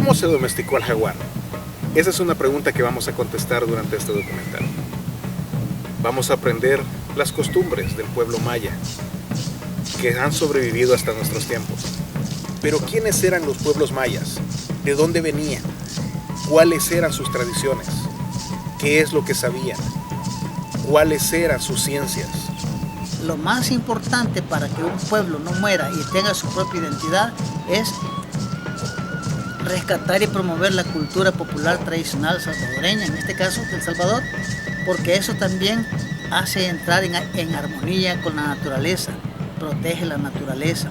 ¿Cómo se domesticó al jaguar? Esa es una pregunta que vamos a contestar durante este documental. Vamos a aprender las costumbres del pueblo maya, que han sobrevivido hasta nuestros tiempos. Pero ¿quiénes eran los pueblos mayas? ¿De dónde venían? ¿Cuáles eran sus tradiciones? ¿Qué es lo que sabían? ¿Cuáles eran sus ciencias? Lo más importante para que un pueblo no muera y tenga su propia identidad es rescatar y promover la cultura popular tradicional salvadoreña, en este caso de El Salvador, porque eso también hace entrar en armonía con la naturaleza, protege la naturaleza.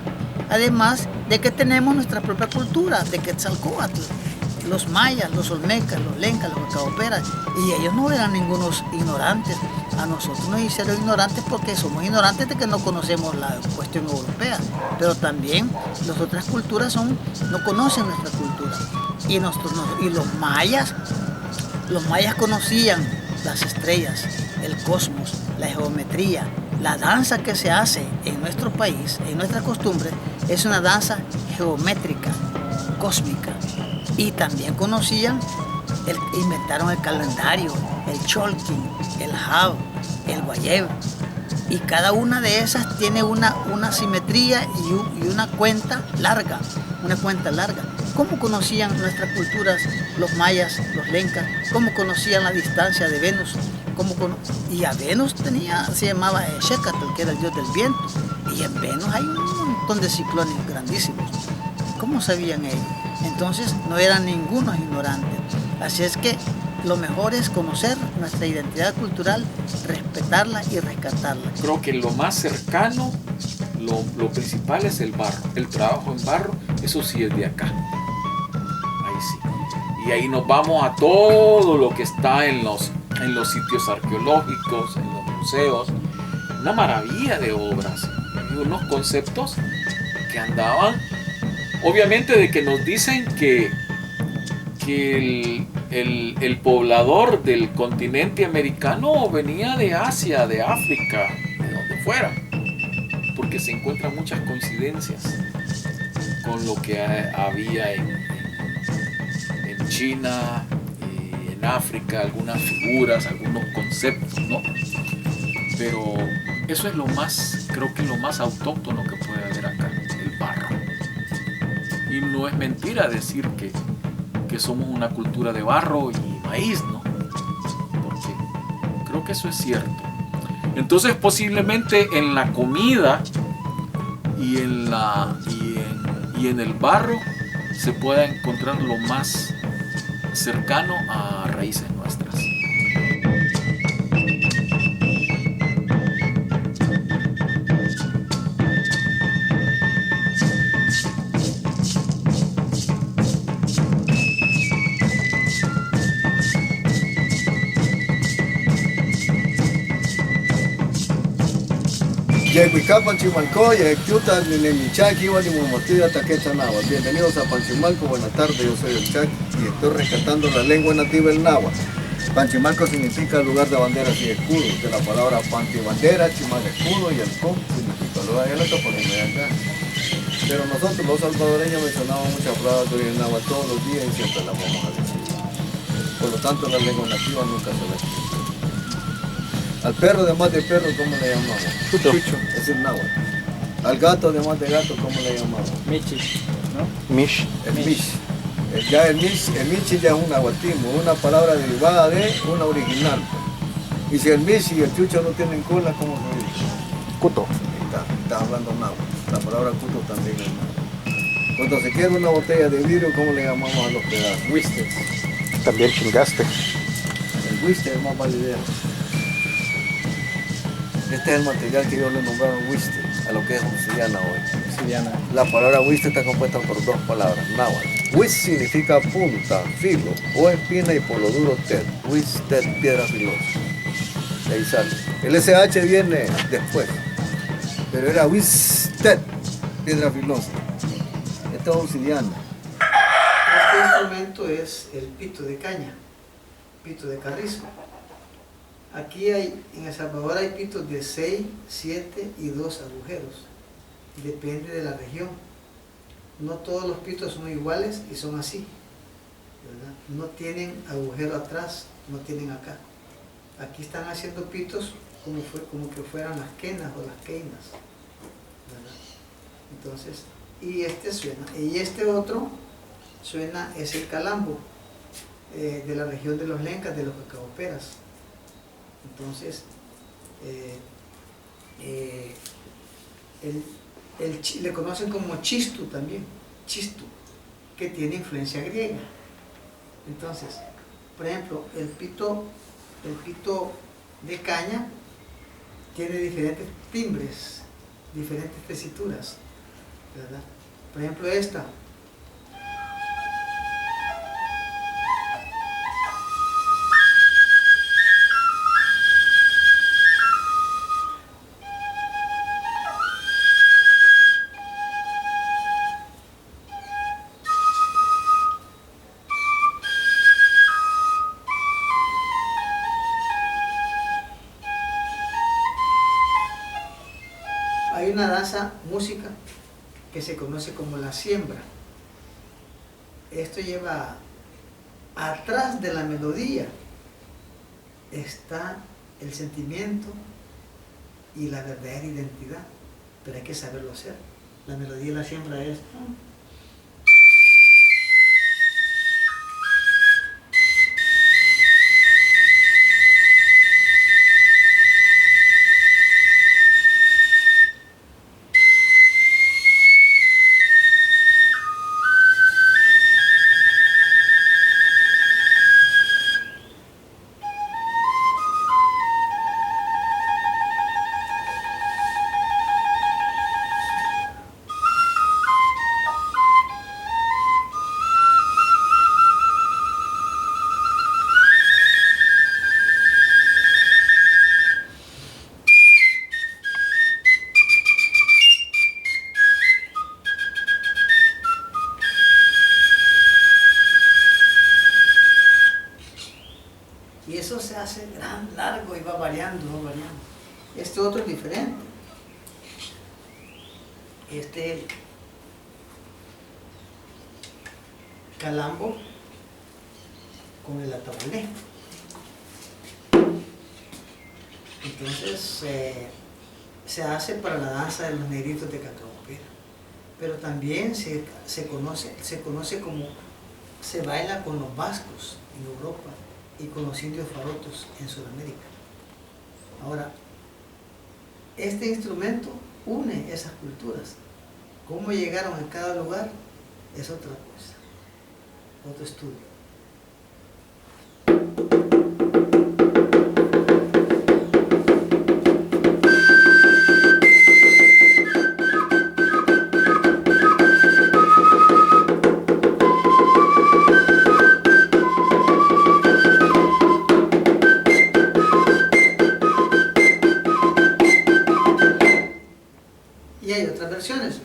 Además de que tenemos nuestra propia cultura de Quetzalcóatl, los mayas, los olmecas, los lencas, los cacaoperas, y ellos no eran ningunos ignorantes. A nosotros nos hicieron ignorantes porque somos ignorantes de que no conocemos la cuestión europea, pero también las otras culturas no conocen nuestra cultura. Y los mayas conocían las estrellas, el cosmos, la geometría. La danza que se hace en nuestro país, en nuestra costumbre, es una danza geométrica, cósmica. Y también inventaron el calendario, el cholquín, el jab, el guayebo. Y cada una de esas tiene una simetría y una cuenta larga, ¿Cómo conocían nuestras culturas los mayas, los lencas? ¿Cómo conocían la distancia de Venus? Y a Venus se llamaba Xecatl, que era el dios del viento. Y en Venus hay un montón de ciclones grandísimos. ¿Cómo sabían ellos? Entonces no eran ningunos ignorantes. Así es que lo mejor es conocer nuestra identidad cultural, respetarla y rescatarla. Creo que lo más cercano, lo principal es el barro. El trabajo en barro, eso sí es de acá. Ahí sí. Y ahí nos vamos a todo lo que está en los sitios arqueológicos, en los museos. Una maravilla de obras. Y unos conceptos que andaban. Obviamente de que nos dicen que el poblador del continente americano venía de Asia, de África, de donde fuera, porque se encuentran muchas coincidencias con lo que había en China, en África, algunas figuras, algunos conceptos, ¿no? Pero eso es creo que lo más autóctono que puede haber acá, el barro. Y no es mentira decir que somos una cultura de barro y maíz, ¿no? Porque creo que eso es cierto. Entonces posiblemente en la comida y en el barro se pueda encontrar lo más cercano a raíces nuestras. Bienvenidos a Panchimalco, buenas tardes, yo soy el Chac y estoy rescatando la lengua nativa del náhuatl. Panchimalco significa lugar de banderas y escudos, de la palabra panti bandera, chimal escudo y el com significa lugar. Ya lo estoy poniendo acá. Pero nosotros los salvadoreños mencionamos muchas palabras de el náhuatl todos los días y siempre las vamos a decir. Por lo tanto la lengua nativa nunca se va a escribir. Al perro además de perro, ¿cómo le llamamos? Chucho. Es el náhuatl. Al gato además de gato, ¿cómo le llamamos? Michi, ¿no? Mish. El mish. Ya el michi ya es un nahuatlismo, una palabra derivada de una original. Y si el mish y el chucho no tienen cola, ¿cómo se dice? Cuto. Está hablando náhuatl. La palabra cuto también es náhuatl. Cuando se quiere una botella de vidrio, ¿cómo le llamamos a los pedazos? Whistles. También chingaste. El whister es más validero. Este es el material que ellos le nombraron whister, a lo que es obsidiana hoy. Obsidiana. La palabra whister está compuesta por dos palabras, náhuatl. Whis significa punta, filo o espina y por lo duro ted. Whis ted, piedra filosa. De ahí sale. El SH viene después, pero era whis ted, piedra filosa. Esta es obsidiana. Este instrumento es el pito de caña, pito de carrizo. Aquí en El Salvador hay pitos de 6, 7 y 2 agujeros. Depende de la región. No todos los pitos son iguales y son así. ¿verdad? No tienen agujero atrás, no tienen acá. Aquí están haciendo pitos como que fueran las quenas o las queinas, ¿verdad? Entonces, y este suena. Y este otro suena, es el calambo, de la región de los Lencas, de los cacaoperas. Entonces, le conocen como chistu también, chistu, que tiene influencia griega. Entonces, por ejemplo, el pito de caña tiene diferentes timbres, diferentes tesituras, ¿verdad? Por ejemplo, esta. Hay una danza, música, que se conoce como la siembra. Esto lleva, atrás de la melodía está el sentimiento y la verdadera identidad, pero hay que saberlo hacer. La melodía de la siembra es... Y eso se hace largo y va variando, va variando. Este otro es diferente. Este calambo con el atabalé. Entonces se hace para la danza de los negritos de cacaopera. Pero también se conoce como se baila con los vascos en Europa y con los indios farotos en Sudamérica. Ahora, este instrumento une esas culturas. Cómo llegaron a cada lugar es otra cosa, otro estudio. Y hay otras versiones.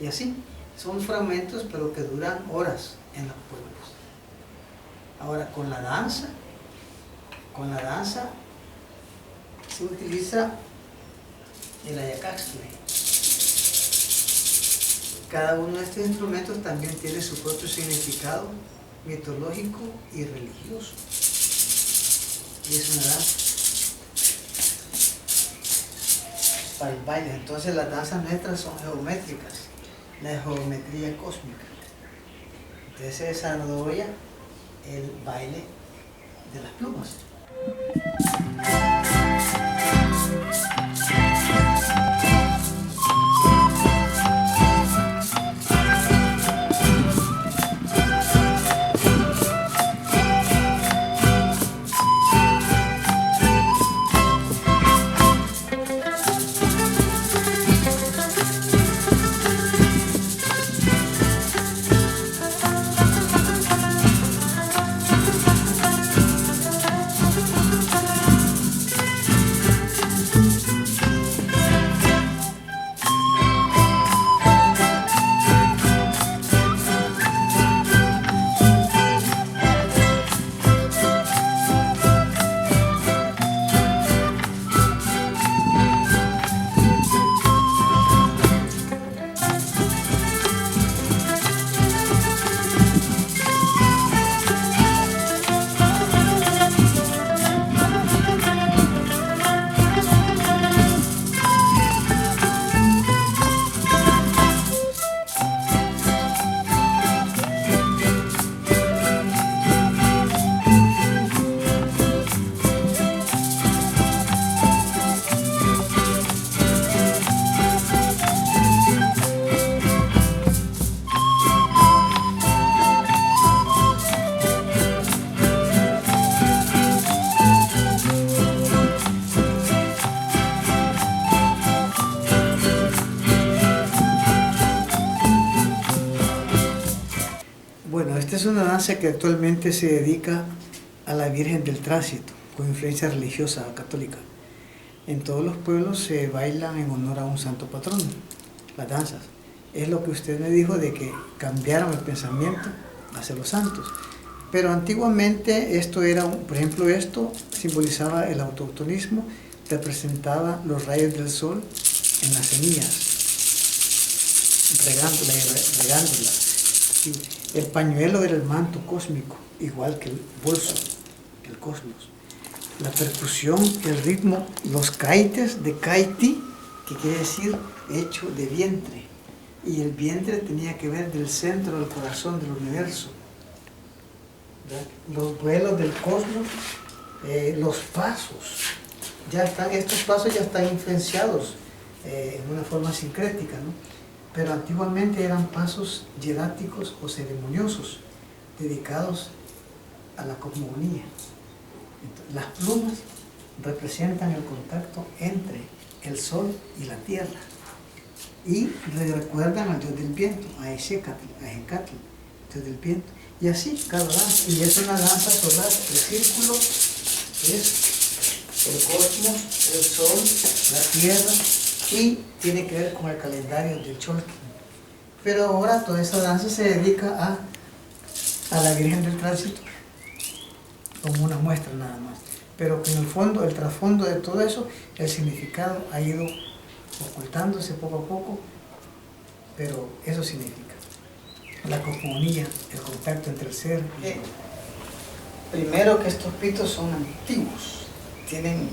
Y así, son fragmentos pero que duran horas en los pueblos. Ahora, con la danza se utiliza el ayacaxtle. Cada uno de estos instrumentos también tiene su propio significado mitológico y religioso. Y es una danza para el baile. Entonces las danzas nuestras son geométricas, la geometría cósmica. Entonces se desarrolla el baile de las plumas. es una danza que actualmente se dedica a la Virgen del Tránsito, con influencia religiosa católica. En todos los pueblos se bailan en honor a un santo patrón, las danzas. Es lo que usted me dijo de que cambiaron el pensamiento hacia los santos. Pero antiguamente esto era, por ejemplo, esto simbolizaba el autoctonismo, representaba los rayos del sol en las semillas, regándolas. El pañuelo era el manto cósmico, igual que el bolso, que el cosmos. La percusión, el ritmo, los kaites de kaiti, que quiere decir hecho de vientre. Y el vientre tenía que ver del centro del corazón del universo. ¿Verdad? Los vuelos del cosmos, los pasos, estos pasos ya están influenciados en una forma sincrética, ¿no? Pero antiguamente eran pasos hieráticos o ceremoniosos, dedicados a la cosmogonía. Entonces, las plumas representan el contacto entre el sol y la tierra y recuerdan al dios del viento, a Ecatl, dios del viento. Y así cada danza, y es una danza solar. El círculo es el cosmos, el sol, la tierra, y tiene que ver con el calendario del Cholquín. Pero ahora toda esa danza se dedica a la Virgen del Tránsito, como una muestra nada más. Pero que en el fondo, el trasfondo de todo eso, el significado ha ido ocultándose poco a poco, pero eso significa la cosmogonía, el contacto entre el ser y el otro. Primero, que estos pitos son antiguos, tienen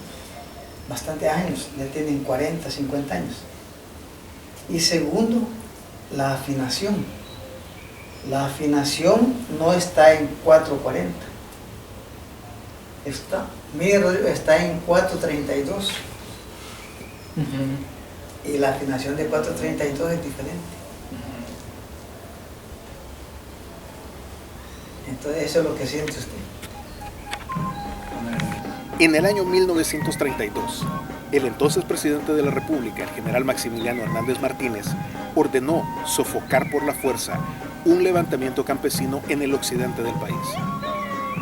bastantes años, ya tienen 40, 50 años. Y segundo, la afinación. La afinación no está en 440. Está en 432. Y la afinación de 432 es diferente. Entonces eso es lo que siente usted. En el año 1932, el entonces presidente de la República, el general Maximiliano Hernández Martínez, ordenó sofocar por la fuerza un levantamiento campesino en el occidente del país.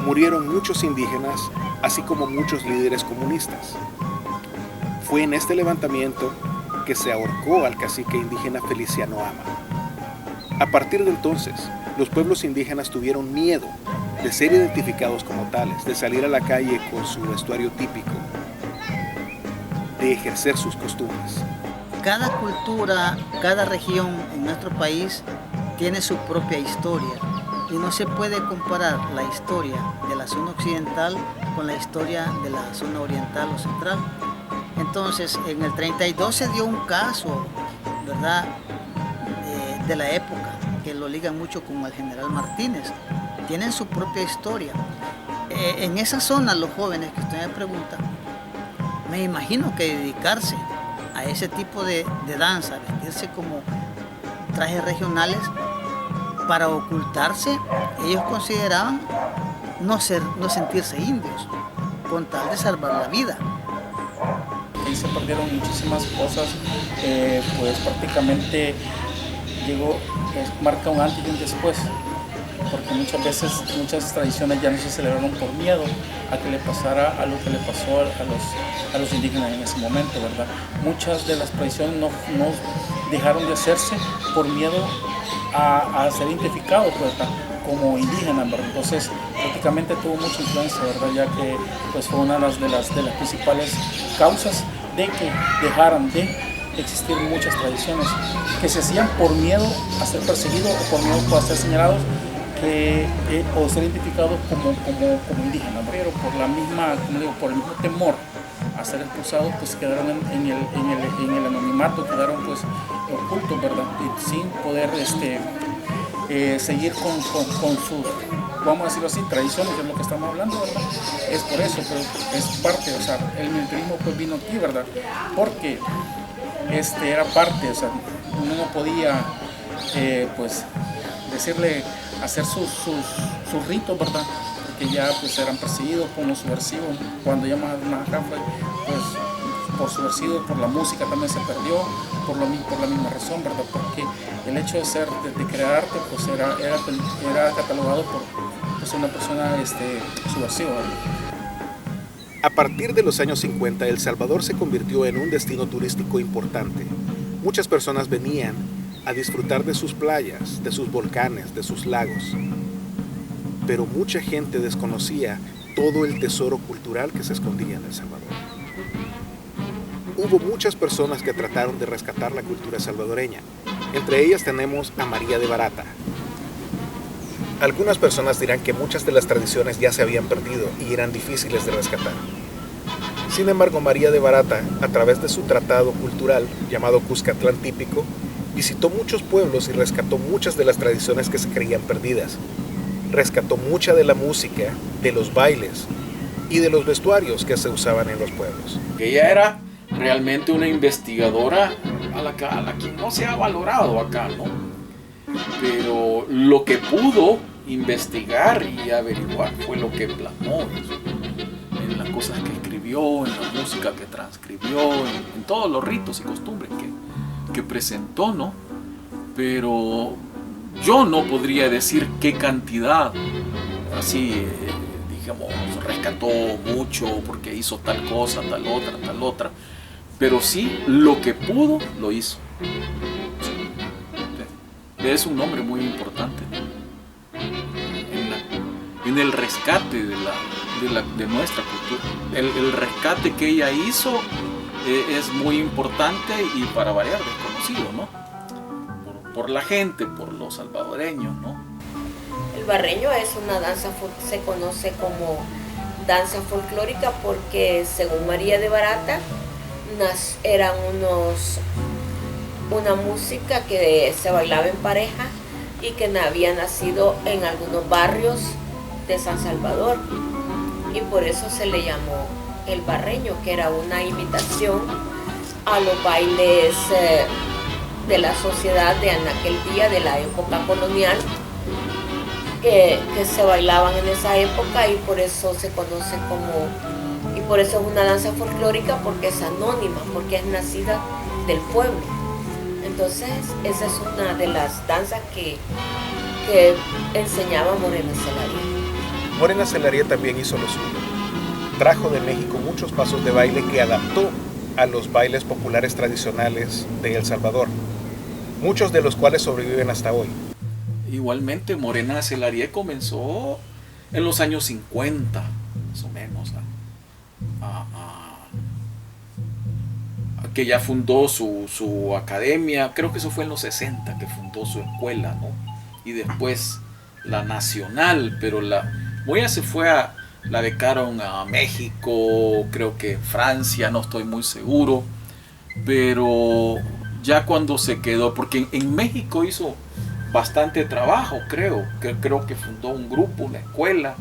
Murieron muchos indígenas, así como muchos líderes comunistas. Fue en este levantamiento que se ahorcó al cacique indígena Feliciano Ama. A partir de entonces, los pueblos indígenas tuvieron miedo de ser identificados como tales, de salir a la calle con su vestuario típico, de ejercer sus costumbres. Cada cultura, cada región en nuestro país tiene su propia historia y no se puede comparar la historia de la zona occidental con la historia de la zona oriental o central. Entonces, en el 32 se dio un caso, ¿verdad?, de la época, que lo ligan mucho con el general Martínez. Tienen su propia historia. En esa zona, los jóvenes que usted me pregunta, me imagino que dedicarse a ese tipo de danza, vestirse como trajes regionales para ocultarse, ellos consideraban no sentirse indios, con tal de salvar la vida. Ahí se perdieron muchísimas cosas, pues prácticamente marca un antes y un después, porque muchas veces muchas tradiciones ya no se celebraron por miedo a que le pasara a lo que le pasó a los indígenas en ese momento, ¿verdad? Muchas de las tradiciones no dejaron de hacerse por miedo a ser identificados, ¿verdad?, como indígenas, ¿verdad? Entonces prácticamente tuvo mucha influencia, ¿verdad?, ya que pues fue una de las principales causas de que dejaran de existir muchas tradiciones que se hacían por miedo a ser perseguidos o por miedo a ser señalados o ser identificados como indígenas, pero por la misma, por el mismo temor a ser expulsados, pues quedaron en el anonimato, quedaron pues ocultos, ¿verdad?, y sin poder seguir con sus, vamos a decirlo así, tradiciones, de lo que estamos hablando, ¿verdad? Es por eso, pero es parte, o sea, el militarismo pues vino aquí, ¿verdad?, porque era parte, o sea, uno no podía pues decirle hacer sus ritos, ¿verdad?, porque ya pues eran perseguidos como subversivos. Cuando ya más acá pues por subversivo, por la música también se perdió, por la misma razón, ¿verdad? Porque el hecho de crear arte, pues era catalogado por pues, una persona subversiva, ¿verdad? A partir de los años 50, El Salvador se convirtió en un destino turístico importante. Muchas personas venían a disfrutar de sus playas, de sus volcanes, de sus lagos. Pero mucha gente desconocía todo el tesoro cultural que se escondía en El Salvador. Hubo muchas personas que trataron de rescatar la cultura salvadoreña. Entre ellas tenemos a María de Barata. Algunas personas dirán que muchas de las tradiciones ya se habían perdido y eran difíciles de rescatar. Sin embargo, María de Barata, a través de su tratado cultural llamado Cuscatlán Típico, visitó muchos pueblos y rescató muchas de las tradiciones que se creían perdidas. Rescató mucha de la música, de los bailes y de los vestuarios que se usaban en los pueblos. Ella era realmente una investigadora a la que no se ha valorado acá, ¿no? Pero lo que pudo investigar y averiguar fue lo que plasmó en las cosas que escribió, en la música que transcribió, en todos los ritos y costumbres que presentó, ¿no? Pero yo no podría decir qué cantidad, así, digamos, rescató mucho porque hizo tal cosa, tal otra, pero sí, lo que pudo, lo hizo. Es un nombre muy importante, ¿no? en el rescate de nuestra cultura. El rescate que ella hizo es muy importante y para variar desconocido, ¿no? Por la gente, por los salvadoreños, ¿no? El barreño es una danza, se conoce como danza folclórica porque según María de Barata eran una música que se bailaba en pareja y que había nacido en algunos barrios de San Salvador y por eso se le llamó el barreño, que era una imitación a los bailes de la sociedad de en aquel día, de la época colonial, que se bailaban en esa época y por eso se conoce y por eso es una danza folclórica, porque es anónima, porque es nacida del pueblo. Entonces esa es una de las danzas que enseñaba Morena Celaría. Morena Celaría también hizo lo suyo. Trajo de México muchos pasos de baile que adaptó a los bailes populares tradicionales de El Salvador, muchos de los cuales sobreviven hasta hoy. Igualmente, Morena Celaría comenzó en los años 50, más o menos, que ya fundó su academia. Creo que eso fue en los 60 que fundó su escuela, ¿no? Y después la nacional, pero Moya se fue la becaron a México, creo que Francia, no estoy muy seguro, pero ya cuando se quedó, porque en México hizo bastante trabajo, creo que fundó un grupo, una escuela,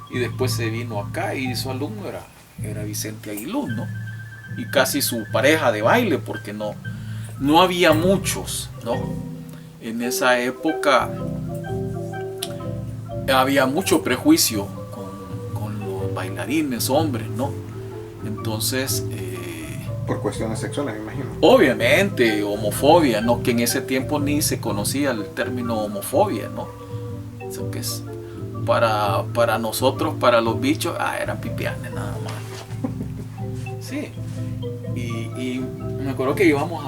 y después se vino acá y su alumno era Vicente Aguiluz, ¿no? Y casi su pareja de baile, porque no había muchos, ¿no? En esa época había mucho prejuicio con los bailarines hombres, ¿no? Entonces Por cuestiones sexuales, me imagino. Obviamente, homofobia, ¿no? Que en ese tiempo ni se conocía el término homofobia, ¿no? Eso que es para nosotros, para los bichos, eran pipianes nada más. Sí. Y me acuerdo que íbamos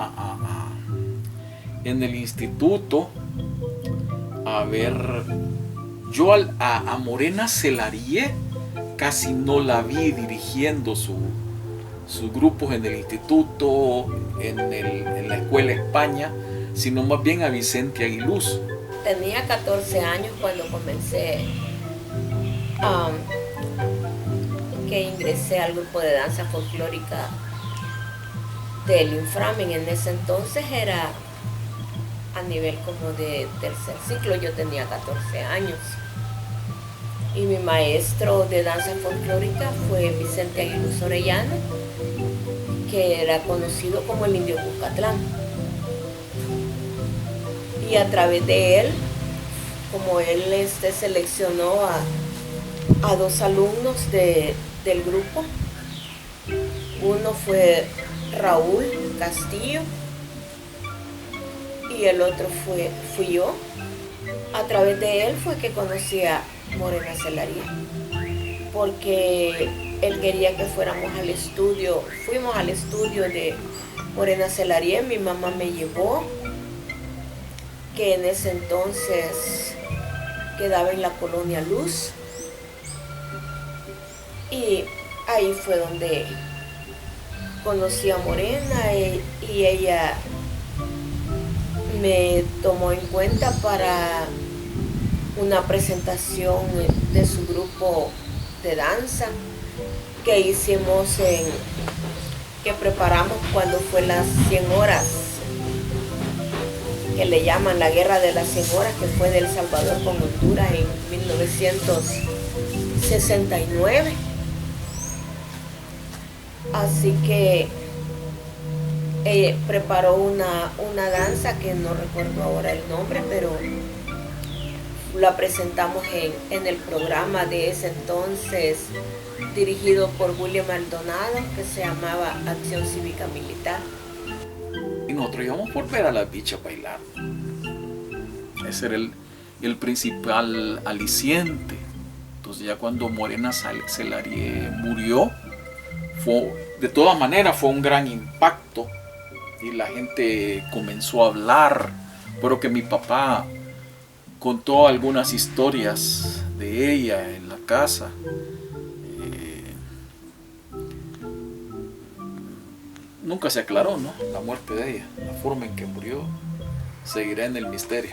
en el instituto a ver, yo a Morena Celaría casi no la vi dirigiendo sus grupos en el instituto, en la escuela España, sino más bien a Vicente Aguiluz. Tenía 14 años cuando comencé, que ingresé al grupo de danza folclórica del Inframen. En ese entonces era a nivel como de tercer ciclo, yo tenía 14 años. Y mi maestro de danza folclórica fue Vicente Aguiluz Orellana, que era conocido como el Indio Cuscatlán. Y a través de él, como él seleccionó a 2 alumnos del grupo, Uno fue Raúl Castillo y el otro fui yo. A través de él fue que conocí a Morena Celarie, porque él quería que fuéramos al estudio. Fuimos al estudio de Morena Celarie, mi mamá me llevó, que en ese entonces quedaba en la Colonia Luz, y ahí fue donde conocí a Morena y ella me tomó en cuenta para una presentación de su grupo de danza que hicimos que preparamos cuando fue las 100 horas, que le llaman la Guerra de las 100 horas, que fue de El Salvador con Honduras en 1969. Así que preparó una danza que no recuerdo ahora el nombre, pero la presentamos en el programa de ese entonces, dirigido por William Maldonado, que se llamaba Acción Cívica Militar. Y nosotros íbamos por ver a las bichas bailar. Ese era el principal aliciente. Entonces ya cuando Morena Celarie murió, de todas maneras fue un gran impacto y la gente comenzó a hablar. Pero que mi papá contó algunas historias de ella en la casa. Nunca se aclaró, ¿no?, la muerte de ella. La forma en que murió seguirá en el misterio.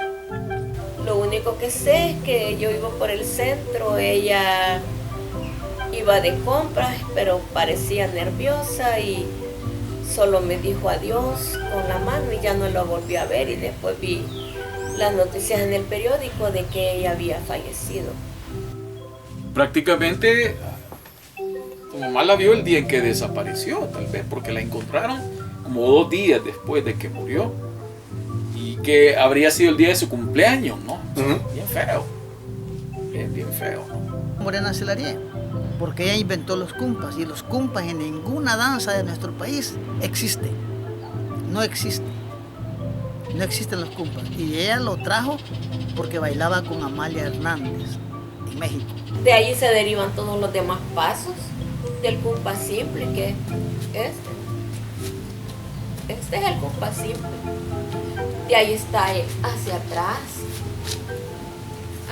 Lo único que sé es que yo iba por el centro, ella iba de compras, pero parecía nerviosa y solo me dijo adiós con la mano y ya no la volví a ver, y después vi las noticias en el periódico de que ella había fallecido. Prácticamente tu mamá la vio el día en que desapareció, tal vez, porque la encontraron como 2 días después de que murió. Y que habría sido el día de su cumpleaños, ¿no? Bien feo. Bien feo, ¿no? Morena Celarie, porque ella inventó los cumpas, y los cumpas en ninguna danza de nuestro país existen. No existen. No existen los cumpas. Y ella lo trajo porque bailaba con Amalia Hernández en México. De ahí se derivan todos los demás pasos del cumpa simple, que es este es el cumpa simple. De ahí está el hacia atrás,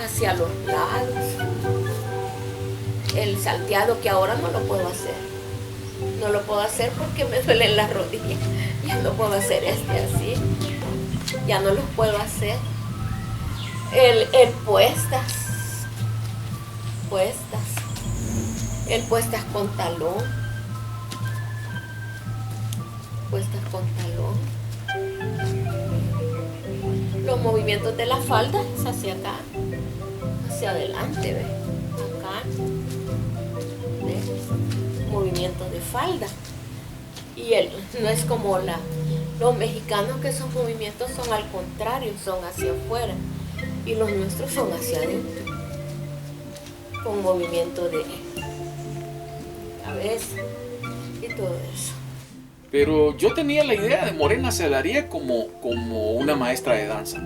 hacia los lados, el salteado, que ahora no lo puedo hacer. No lo puedo hacer porque me duelen las rodillas. Ya no puedo hacer así. Ya no los puedo hacer. El puestas. El puestas con talón. Puestas con talón. Los movimientos de la falda es hacia acá, hacia adelante, ¿ves? Acá. ¿Ves? Movimientos de falda. Y no es como los mexicanos, que esos movimientos son al contrario, son hacia afuera. Y los nuestros son hacia adentro. Con movimiento de cabeza y todo eso. Pero yo tenía la idea de Morena Celarie como una maestra de danza.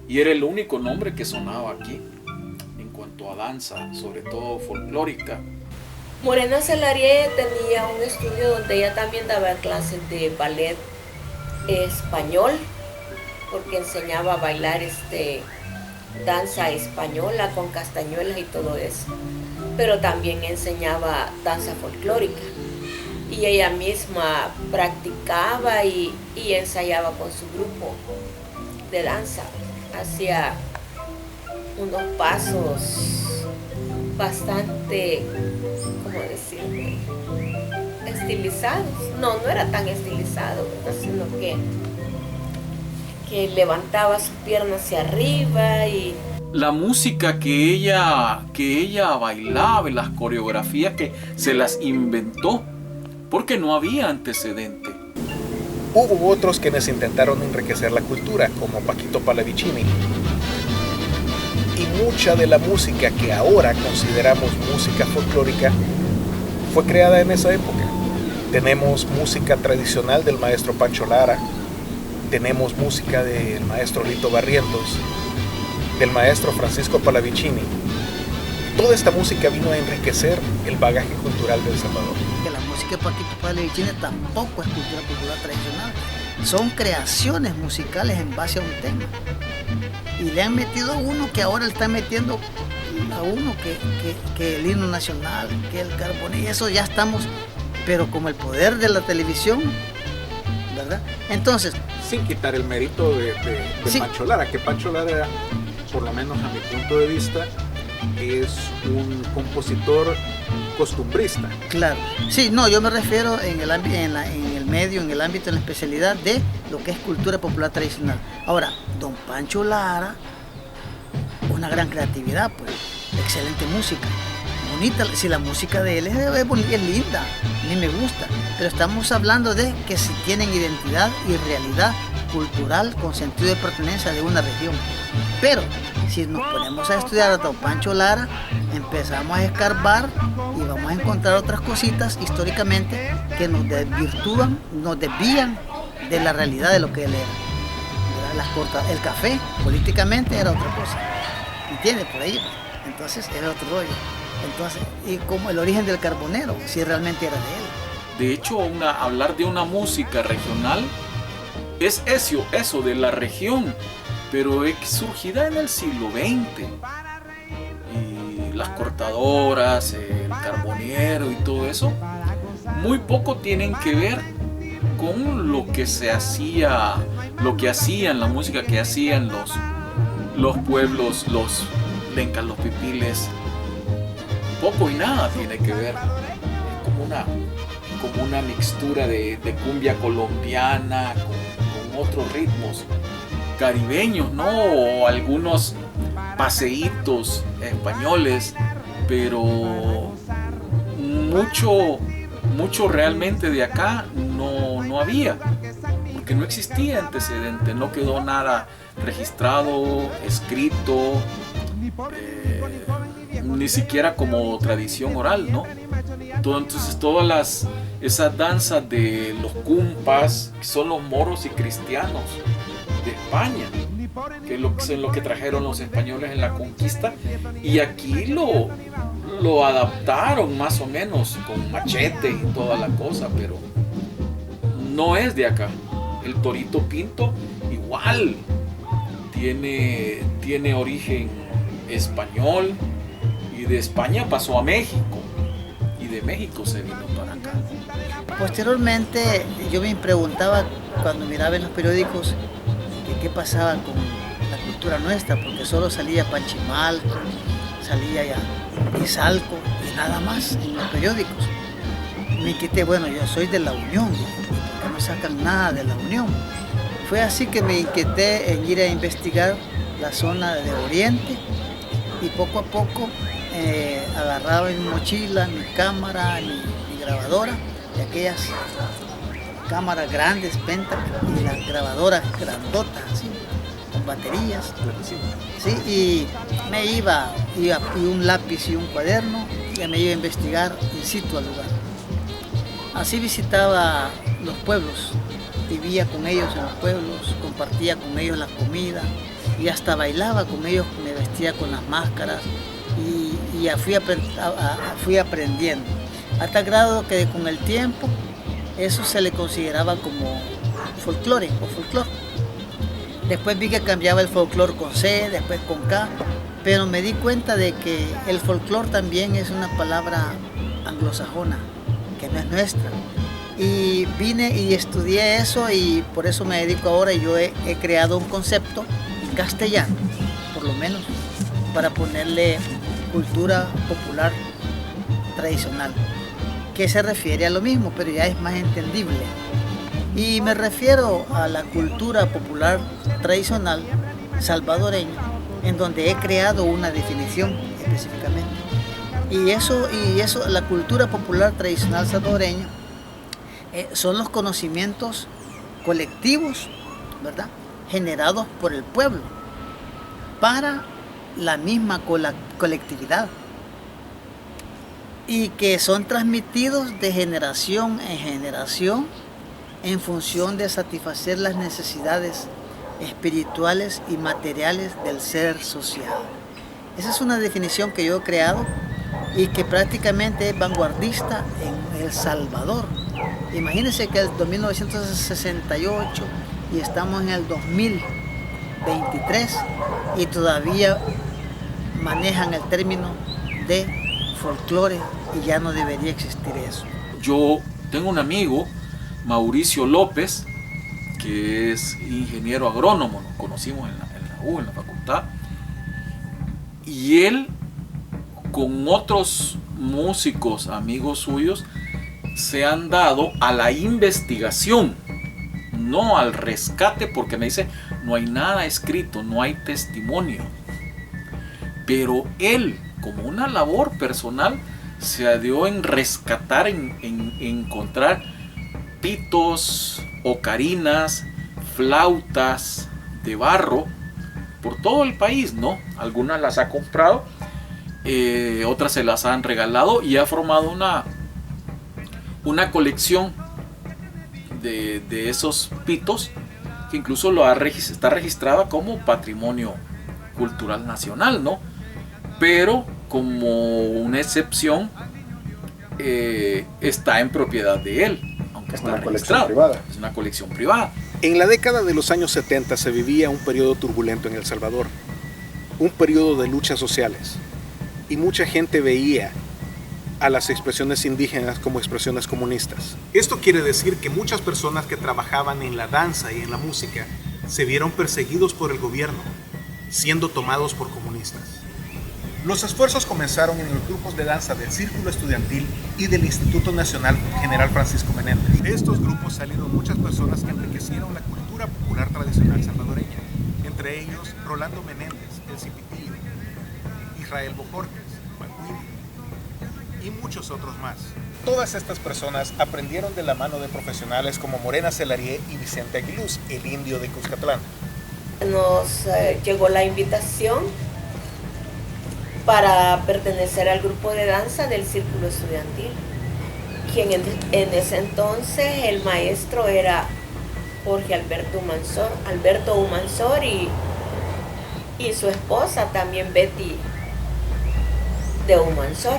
Y era el único nombre que sonaba aquí en cuanto a danza, sobre todo folclórica. Morena Celarie tenía un estudio donde ella también daba clases de ballet español, porque enseñaba a bailar danza española con castañuelas y todo eso. Pero también enseñaba danza folclórica. Y ella misma practicaba y ensayaba con su grupo de danza. Hacía unos pasos bastante, ¿cómo decirlo?, estilizados. No era tan estilizado, sino que levantaba sus piernas hacia arriba y... La música que ella bailaba, las coreografías que se las inventó, porque no había antecedente. Hubo otros quienes intentaron enriquecer la cultura, como Paquito Pallavicini. Y mucha de la música que ahora consideramos música folclórica fue creada en esa época. Tenemos música tradicional del maestro Pancho Lara, tenemos música del maestro Lito Barrientos, del maestro Francisco Pallavicini. Toda esta música vino a enriquecer el bagaje cultural de El Salvador. Que la música de Paquito Pallavicini tampoco es cultura popular tradicional. Son creaciones musicales en base a un tema. Y le han metido a uno que ahora le están metiendo a uno que el himno nacional, que el carbón, y eso ya estamos, pero como el poder de la televisión, ¿verdad? Entonces, sin quitar el mérito de sí. Pancho Lara, que Pancho Lara, por lo menos a mi punto de vista, es un compositor costumbrista. Claro, sí, no, yo me refiero en el medio, en el ámbito, en la especialidad de lo que es cultura popular tradicional. Ahora, don Pancho Lara, una gran creatividad, pues, excelente música, bonita, si la música de él es linda, a mí me gusta, pero estamos hablando de que si tienen identidad y realidad cultural con sentido de pertenencia de una región. Pero si nos ponemos a estudiar a don Pancho Lara, empezamos a escarbar y vamos a encontrar otras cositas históricamente que nos desvirtúan, nos desvían de la realidad de lo que él era. El café políticamente era otra cosa, ¿entiendes? Por ahí, entonces era otro rollo. Entonces, y como el origen del carbonero, si realmente era de él. De hecho, hablar de una música regional es eso de la región, pero es surgida en el siglo XX. Y las cortadoras, el carbonero y todo eso, muy poco tienen que ver con lo que se hacía, lo que hacían, la música que hacían los pueblos, los lencas, los pipiles. Poco y nada tiene que ver. Es como una mixtura de cumbia colombiana con otros ritmos caribeños, ¿no? O algunos paseitos españoles, pero mucho realmente de acá no había, porque no existía antecedente, no quedó nada registrado, escrito, ni siquiera como tradición oral, ¿no? Entonces todas esas danzas de los cumpas, que son los moros y cristianos de España, que es lo que trajeron los españoles en la conquista, y aquí lo adaptaron más o menos con machete y toda la cosa, pero no es de acá. El torito pinto igual tiene origen español, y de España pasó a México, y de México se vino para acá. Posteriormente yo me preguntaba cuando miraba en los periódicos qué pasaba con la cultura nuestra, porque solo salía Panchimalco, salía ya Izalco y nada más en los periódicos. Me inquieté, bueno, yo soy de la Unión, ¿por qué no sacan nada de la Unión? Fue así que me inquieté en ir a investigar la zona de Oriente, y poco a poco agarraba en mi mochila, mi cámara, mi grabadora, de aquellas cámaras grandes, Pentax, y las grabadoras grandotas, así, con baterías, ¿sí? Y me iba, y un lápiz y un cuaderno, y me iba a investigar in situ al lugar. Así visitaba los pueblos, vivía con ellos en los pueblos, compartía con ellos la comida, y hasta bailaba con ellos, me vestía con las máscaras, y ya fui aprendiendo, a tal grado que con el tiempo eso se le consideraba como folclore o folclor. Después vi que cambiaba el folclor con C, después con K, pero me di cuenta de que el folclor también es una palabra anglosajona, que no es nuestra. Y vine y estudié eso, y por eso me dedico ahora, y yo he creado un concepto en castellano, por lo menos, para ponerle cultura popular tradicional, que se refiere a lo mismo, pero ya es más entendible. Y me refiero a la cultura popular tradicional salvadoreña, en donde he creado una definición específicamente. Y eso, la cultura popular tradicional salvadoreña son los conocimientos colectivos, ¿verdad?, generados por el pueblo para la misma colectividad. y que son transmitidos de generación en generación en función de satisfacer las necesidades espirituales y materiales del ser social. Esa es una definición que yo he creado y que prácticamente es vanguardista en El Salvador. Imagínense que es 1968 y estamos en el 2023 y todavía manejan el término de folclore y ya no debería existir eso. Yo tengo un amigo, Mauricio López, que es ingeniero agrónomo, nos conocimos en la U, en la facultad, y él con otros músicos, amigos suyos, se han dado a la investigación, no al rescate, porque me dice, no hay nada escrito, no hay testimonio. Pero él, como una labor personal, se dio en rescatar, en encontrar pitos, ocarinas, flautas de barro por todo el país, ¿no? Algunas las ha comprado, otras se las han regalado y ha formado una colección de esos pitos que incluso está registrada como patrimonio cultural nacional, ¿no? Pero como una excepción está en propiedad de él, aunque está registrado. Es una colección privada. En la década de los años 70 se vivía un periodo turbulento en El Salvador, un periodo de luchas sociales, y mucha gente veía a las expresiones indígenas como expresiones comunistas. Esto quiere decir que muchas personas que trabajaban en la danza y en la música se vieron perseguidos por el gobierno, siendo tomados por comunistas. Los esfuerzos comenzaron en los grupos de danza del Círculo Estudiantil y del Instituto Nacional General Francisco Menéndez. De estos grupos salieron muchas personas que enriquecieron la cultura popular tradicional salvadoreña, entre ellos Rolando Menéndez, el Cipitillo, Israel Bojorquez, Mancuini y muchos otros más. Todas estas personas aprendieron de la mano de profesionales como Morena Celarié y Vicente Aguiluz, el indio de Cuscatlán. Nos llegó la invitación para pertenecer al grupo de danza del Círculo Estudiantil, quien en ese entonces el maestro era Jorge Alberto Humansor y su esposa también Betty de Humansor.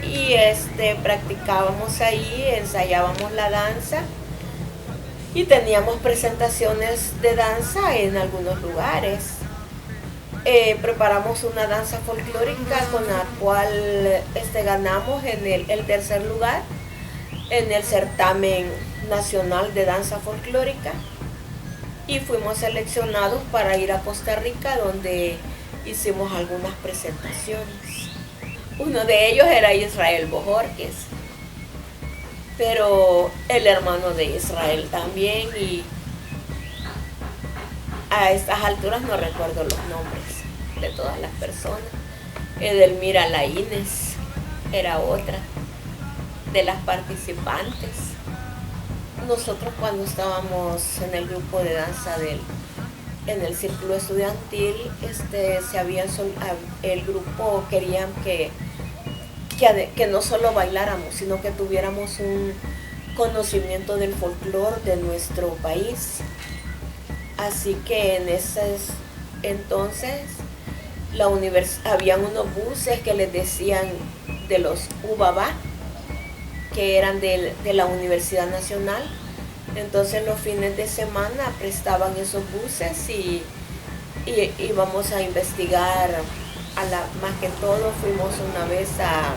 Y practicábamos ahí, ensayábamos la danza y teníamos presentaciones de danza en algunos lugares. Preparamos una danza folclórica con la cual ganamos en el tercer lugar en el certamen nacional de danza folclórica y fuimos seleccionados para ir a Costa Rica, donde hicimos algunas presentaciones. Uno de ellos era Israel Bojorquez, pero el hermano de Israel también, y a estas alturas no recuerdo los nombres de todas las personas. Edelmira Laínez era otra de las participantes. Nosotros cuando estábamos en el grupo de danza en el Círculo Estudiantil, el grupo querían que no solo bailáramos, sino que tuviéramos un conocimiento del folclore de nuestro país. Así que en ese entonces habían unos buses que les decían de los UBABA, que eran de la Universidad Nacional. Entonces los fines de semana prestaban esos buses y íbamos a investigar. Más que todo fuimos una vez a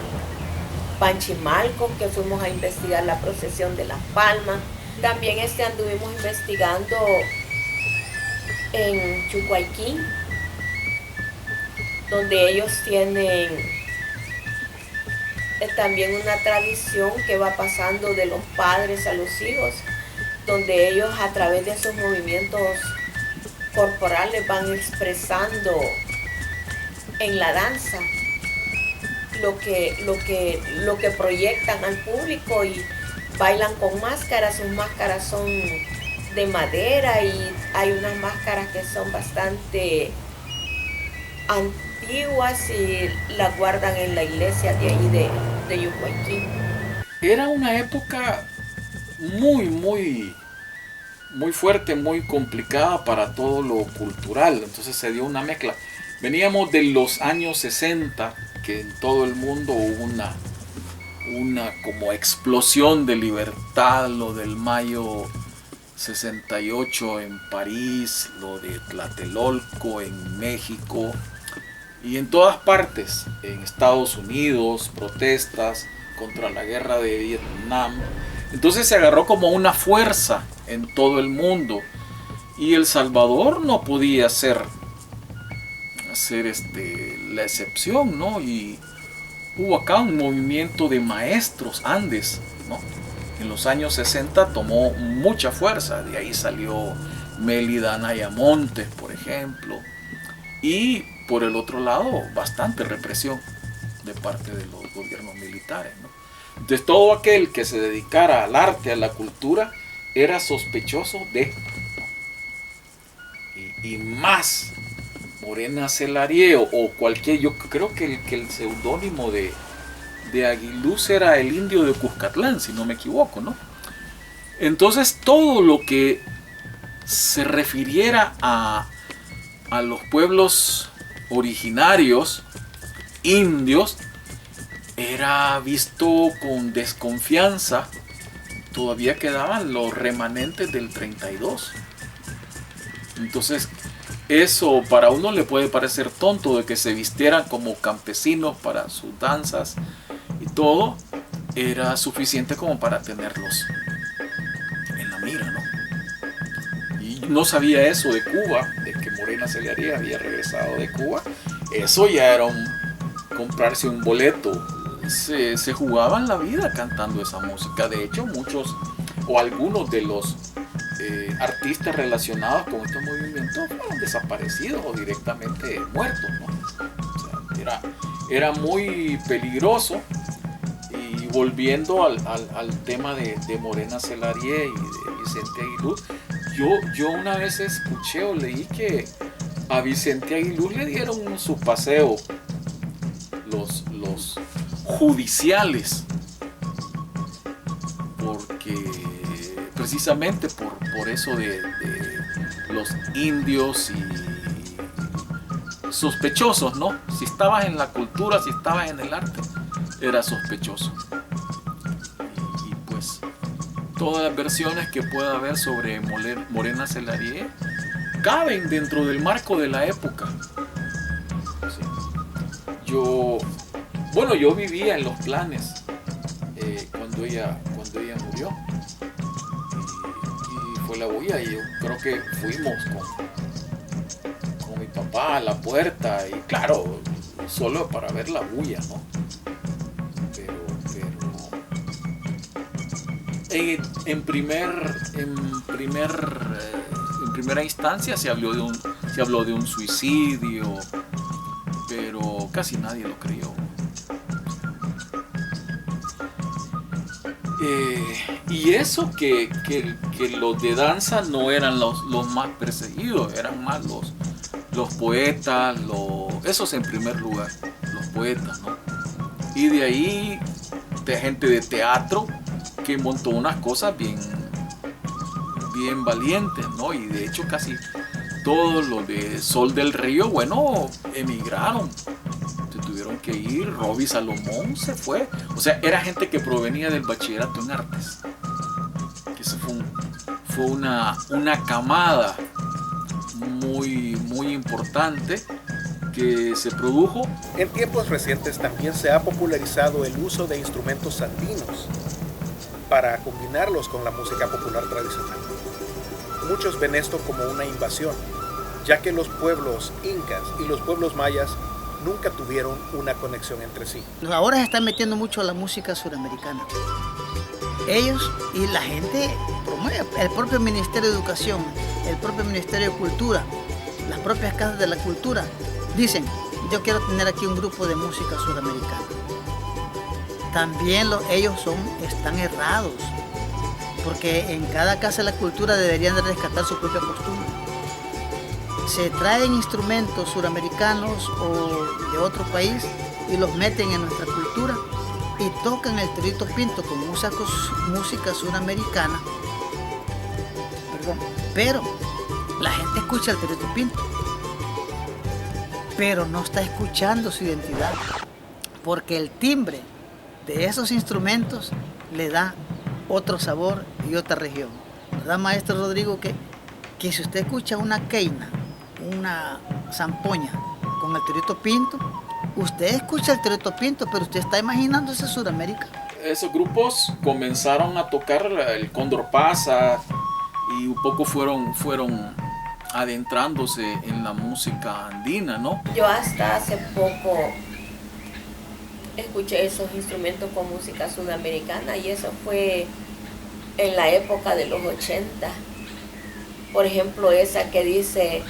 Panchimalco, que fuimos a investigar la procesión de las palmas. También anduvimos investigando en Chucuayquín, donde ellos tienen también una tradición que va pasando de los padres a los hijos, donde ellos a través de esos movimientos corporales van expresando en la danza lo que proyectan al público, y bailan con máscaras. Sus máscaras son de madera y hay unas máscaras que son bastante antiguas y las guardan en la iglesia de ahí de Yucuayquín. Era una época muy, muy, muy fuerte, muy complicada para todo lo cultural. Entonces se dio una mezcla. Veníamos de los años 60, que en todo el mundo hubo una como explosión de libertad, lo del mayo 68 en París, lo de Tlatelolco en México y en todas partes, en Estados Unidos, protestas contra la guerra de Vietnam. Entonces se agarró como una fuerza en todo el mundo y El Salvador no podía ser la excepción, ¿no? Y hubo acá un movimiento de maestros Andes, ¿no? En los años 60 tomó mucha fuerza, de ahí salió Mélida Anaya Montes, por ejemplo, y por el otro lado, bastante represión de parte de los gobiernos militares, ¿no? Entonces todo aquel que se dedicara al arte, a la cultura, era sospechoso de, y más Morena Celarié o cualquier, yo creo que el seudónimo de Aguiluz era el indio de Cuscatlán, si no me equivoco, ¿no? Entonces todo lo que se refiriera a los pueblos originarios, indios, era visto con desconfianza. Todavía quedaban los remanentes del 32. Entonces eso para uno le puede parecer tonto, de que se vistieran como campesinos para sus danzas y todo, era suficiente como para tenerlos en la mira, ¿no? Y no sabía eso de Cuba, de que Morena Celarié había regresado de Cuba. Eso ya era comprarse un boleto. Se jugaban la vida cantando esa música. De hecho, muchos o algunos de los artistas relacionados con estos movimientos fueron desaparecidos o directamente muertos, ¿no? O sea, era muy peligroso. Y volviendo al tema de Morena Celarié y de Vicente Aguiluz, yo una vez escuché o leí que a Vicente Aguiluz le dieron su paseo los judiciales, porque precisamente por eso de los indios y sospechosos, ¿no? Si estabas en la cultura, si estabas en el arte, era sospechoso. Y pues todas las versiones que pueda haber sobre Morena Celarié caben dentro del marco de la época. Sí. Yo vivía en los Planes cuando ella murió y fue la bulla, y yo creo que fuimos con mi papá a la puerta, y claro, solo para ver la bulla, ¿no? Pero en primera instancia se habló de un suicidio, pero casi nadie lo creyó. Y eso que los de danza no eran los más perseguidos, eran más los poetas, esos en primer lugar, los poetas, ¿no? Y de ahí de gente de teatro que montó unas cosas bien valientes, ¿no? Y de hecho casi todos los de Sol del Río, bueno, emigraron. Tuvieron que ir. Roby Salomón se fue. O sea, era gente que provenía del bachillerato en artes. Que eso fue una camada muy, muy importante que se produjo. En tiempos recientes también se ha popularizado el uso de instrumentos andinos para combinarlos con la música popular tradicional. Muchos ven esto como una invasión, ya que los pueblos incas y los pueblos mayas nunca tuvieron una conexión entre sí. Ahora se están metiendo mucho a la música suramericana. Ellos y la gente promueve, el propio Ministerio de Educación, el propio Ministerio de Cultura, las propias casas de la cultura, dicen, yo quiero tener aquí un grupo de música suramericana. También ellos están errados, porque en cada casa de la cultura deberían de rescatar su propia costumbre. se traen instrumentos suramericanos o de otro país y los meten en nuestra cultura y tocan el Torito Pinto con música suramericana. Perdón, pero la gente escucha el Torito Pinto, pero no está escuchando su identidad, porque el timbre de esos instrumentos le da otro sabor y otra región. ¿Verdad, maestro Rodrigo? Que si usted escucha una queina, una zampoña con el Torito Pinto, usted escucha el Torito Pinto, pero usted está imaginándose Sudamérica. Esos grupos comenzaron a tocar el Cóndor Pasa y un poco fueron adentrándose en la música andina, ¿no? Yo hasta hace poco escuché esos instrumentos con música sudamericana y eso fue en la época de los 80. Por ejemplo, esa que dice,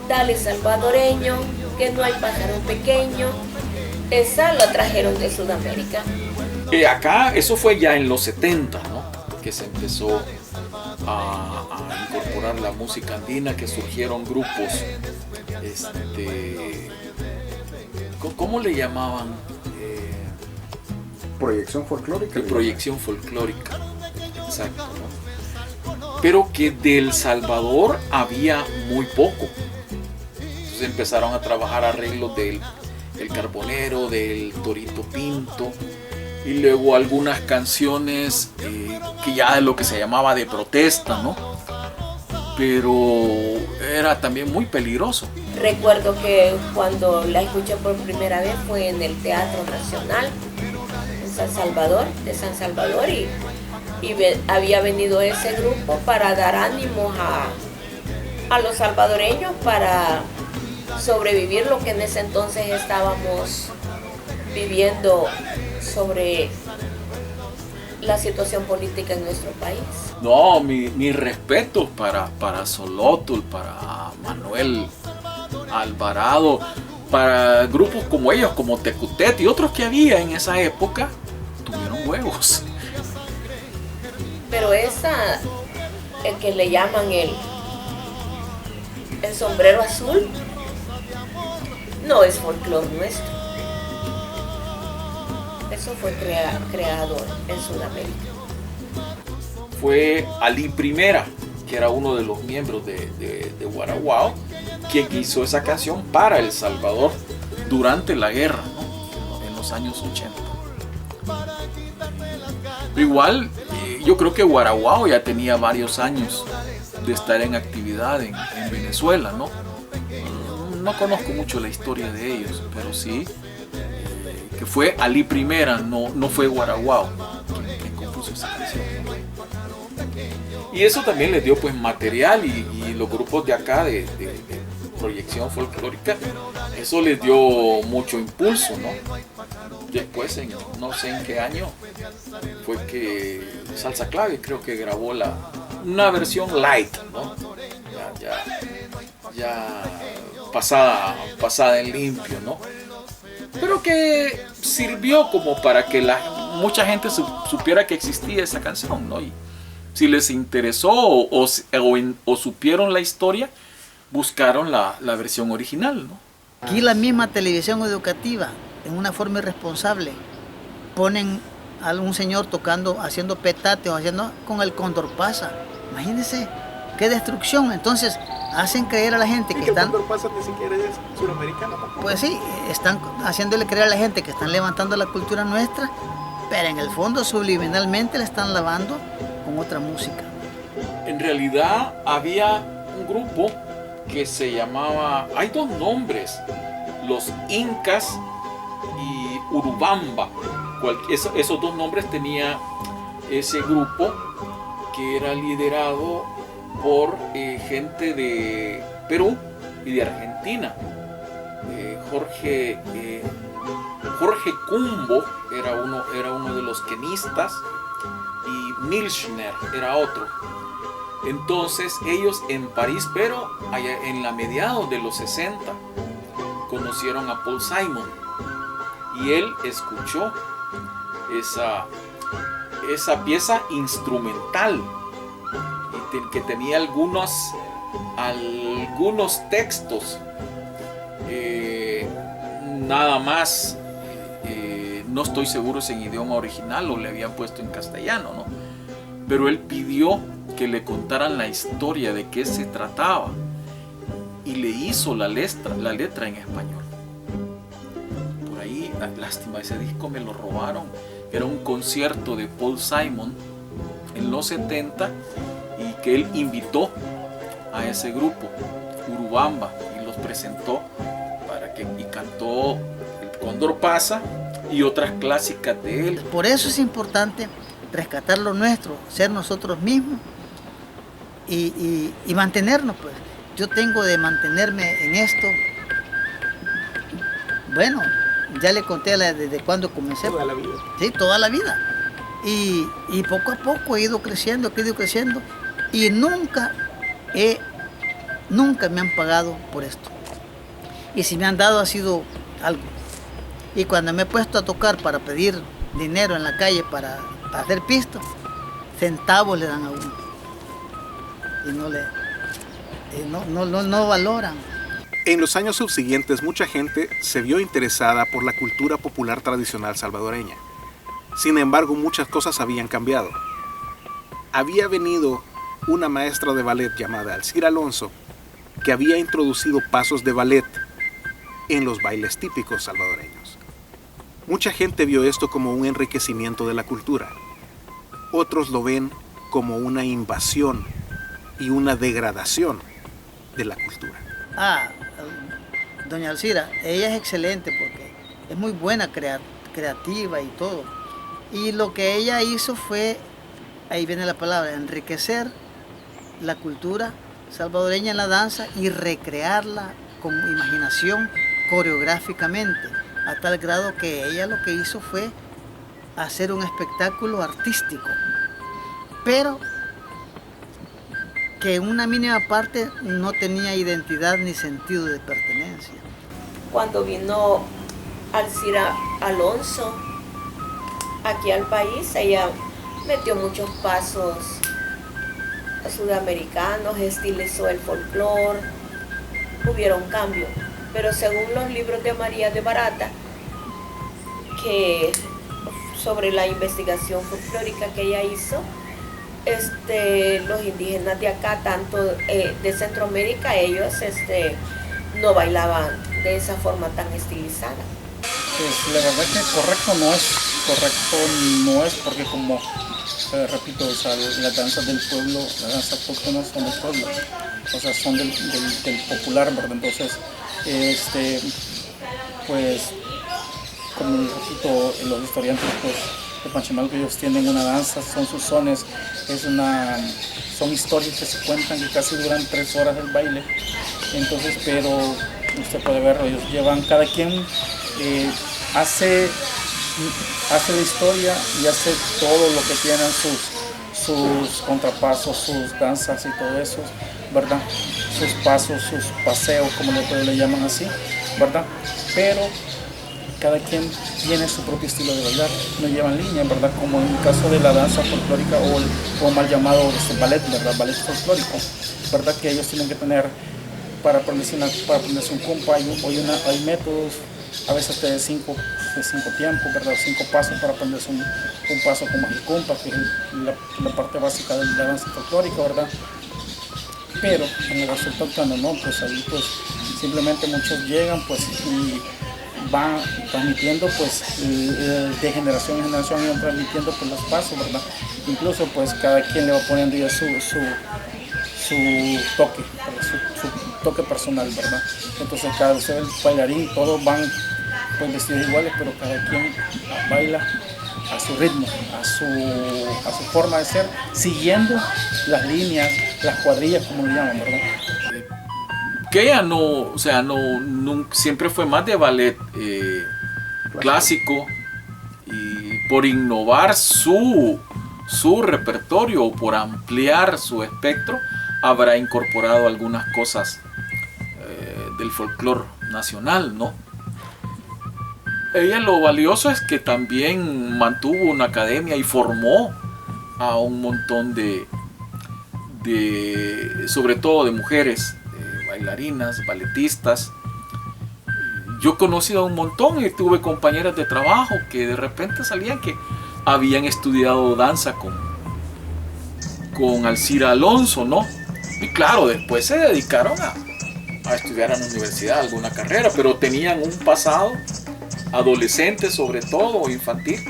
dale salvadoreño, que no hay pájaro pequeño. Esa la trajeron de Sudamérica. Acá eso fue ya en los 70, ¿no? Que se empezó a incorporar la música andina, que surgieron grupos, ¿cómo le llamaban? Proyección folclórica. De proyección folclórica, exacto, ¿no? Pero que del Salvador había muy poco. Entonces empezaron a trabajar arreglos del Carbonero, del Torito Pinto, y luego algunas canciones que ya es lo que se llamaba de protesta, ¿no? Pero era también muy peligroso. Recuerdo que cuando la escuché por primera vez fue en el Teatro Nacional en San Salvador, y había venido ese grupo para dar ánimos a los salvadoreños para sobrevivir lo que en ese entonces estábamos viviendo sobre la situación política en nuestro país. No, mi respeto para Solótol, para Manuel Alvarado, para grupos como ellos, como Tecutet y otros que había en esa época, tuvieron huevos. Pero esa, el que le llaman el sombrero azul, no es folclore nuestro. Eso fue creado en Sudamérica. Fue Ali Primera, que era uno de los miembros de Guaraguao, quien hizo esa canción para El Salvador durante la guerra, ¿no? En los años 80. Pero igual, yo creo que Guaraguao ya tenía varios años de estar en actividad en Venezuela, ¿no? No conozco mucho la historia de ellos, pero sí que fue Ali Primera, no fue Guaraguao quien compuso esa canción. Y eso también les dio pues material y los grupos de acá de proyección folclórica, eso les dio mucho impulso, ¿no? Después, no sé en qué año, fue que Salsa Clave creo que grabó una versión light, ¿no? Ya pasada en limpio, ¿no? Pero que sirvió como para que mucha gente supiera que existía esa canción, ¿no? Y si les interesó o supieron la historia, buscaron la versión original, ¿no? Aquí la misma televisión educativa, en una forma irresponsable, ponen a un señor tocando, haciendo petate o haciendo con el Cóndor Pasa. Imagínense qué destrucción. Entonces hacen creer a la gente que están... El Cóndor Pasa ni siquiera es suramericano tampoco. Pues sí, están haciéndole creer a la gente que están levantando la cultura nuestra, pero en el fondo subliminalmente la están lavando con otra música. En realidad había un grupo que se llamaba, hay dos nombres, los Incas y Urubamba. Esos dos nombres tenía ese grupo que era liderado por gente de Perú y de Argentina. Jorge Cumbo era uno de los quenistas y Milchner era otro. Entonces ellos en París, pero allá en la mediados de los 60, conocieron a Paul Simon y él escuchó esa pieza instrumental que tenía algunos algunos textos, nada más, no estoy seguro si en idioma original o le habían puesto en castellano, ¿no? Pero él pidió que le contaran la historia de qué se trataba y le hizo la letra en español. Por ahí, lástima, ese disco me lo robaron. Era un concierto de Paul Simon en los 70 y que él invitó a ese grupo, Urubamba, y los presentó y cantó El Cóndor Pasa y otras clásicas de él. Por eso es importante rescatar lo nuestro, ser nosotros mismos y mantenernos, pues. Yo tengo de mantenerme en esto. Bueno, ya le conté desde cuando comencé. Toda la vida. Sí, toda la vida. Y poco a poco he ido creciendo y nunca me han pagado por esto. Y si me han dado ha sido algo. Y cuando me he puesto a tocar para pedir dinero en la calle para hacer pistas, centavos le dan a uno. Y no valoran. En los años subsiguientes, mucha gente se vio interesada por la cultura popular tradicional salvadoreña. Sin embargo, muchas cosas habían cambiado. Había venido una maestra de ballet llamada Alcira Alonso, que había introducido pasos de ballet en los bailes típicos salvadoreños. Mucha gente vio esto como un enriquecimiento de la cultura. Otros lo ven como una invasión y una degradación de la cultura. Doña Alcira, ella es excelente porque es muy buena, creativa y todo. Y lo que ella hizo fue, ahí viene la palabra, enriquecer la cultura salvadoreña en la danza y recrearla con imaginación coreográficamente, a tal grado que ella lo que hizo fue hacer un espectáculo artístico, pero que en una mínima parte no tenía identidad ni sentido de pertenencia. Cuando vino Alcira Alonso aquí al país, ella metió muchos pasos sudamericanos, estilizó el folclore, hubieron cambios. Pero según los libros de María de Barata, que sobre la investigación folclórica que ella hizo, los indígenas de acá, tanto de Centroamérica, ellos no bailaban de esa forma tan estilizada. Pues la verdad que correcto no es porque como repito, o sea, las danzas del pueblo, las danzas autóctonas son del pueblo, o sea, son del popular, ¿verdad? Entonces, pues, como repito, los historiantes pues, de Panchimalco, ellos tienen una danza, son sus sones, son historias que se cuentan que casi duran 3 horas el baile. Entonces, pero usted puede ver, ellos llevan, cada quien hace la historia y hace todo lo que tienen sus contrapasos, sus danzas y todo eso, ¿verdad? Sus pasos, sus paseos, como le llaman así, ¿verdad? Pero cada quien tiene su propio estilo de bailar, no llevan línea, ¿verdad? Como en el caso de la danza folclórica o mal llamado ballet, ¿verdad? Ballet folclórico, ¿verdad? Que ellos tienen que tener, para aprenderse un compa, hay métodos, a veces de 5 tiempos, ¿verdad? 5 pasos para aprenderse un paso como el compa, que es la parte básica de la danza folclórica, ¿verdad? Pero en el danza autóctona no, pues ahí pues simplemente muchos llegan pues y van transmitiendo pues de generación en generación y van transmitiendo pues los pasos, ¿verdad? Incluso pues cada quien le va poniendo ya su toque, su toque personal, ¿verdad? Entonces cada bailarín, todos van pues vestidos iguales, pero cada quien baila a su ritmo, a su forma de ser, siguiendo las líneas, las cuadrillas, como le llaman, ¿verdad? Que ella no, siempre fue más de ballet clásico, y por innovar su repertorio o por ampliar su espectro, habrá incorporado algunas cosas del folclore nacional, ¿no? Ella, lo valioso es que también mantuvo una academia y formó a un montón de sobre todo de mujeres, bailarinas, balletistas. Yo he conocido un montón y tuve compañeras de trabajo que de repente salían que habían estudiado danza con Alcira Alonso, ¿no? Y claro, después se dedicaron a estudiar en la universidad, alguna carrera, pero tenían un pasado adolescente, sobre todo, infantil,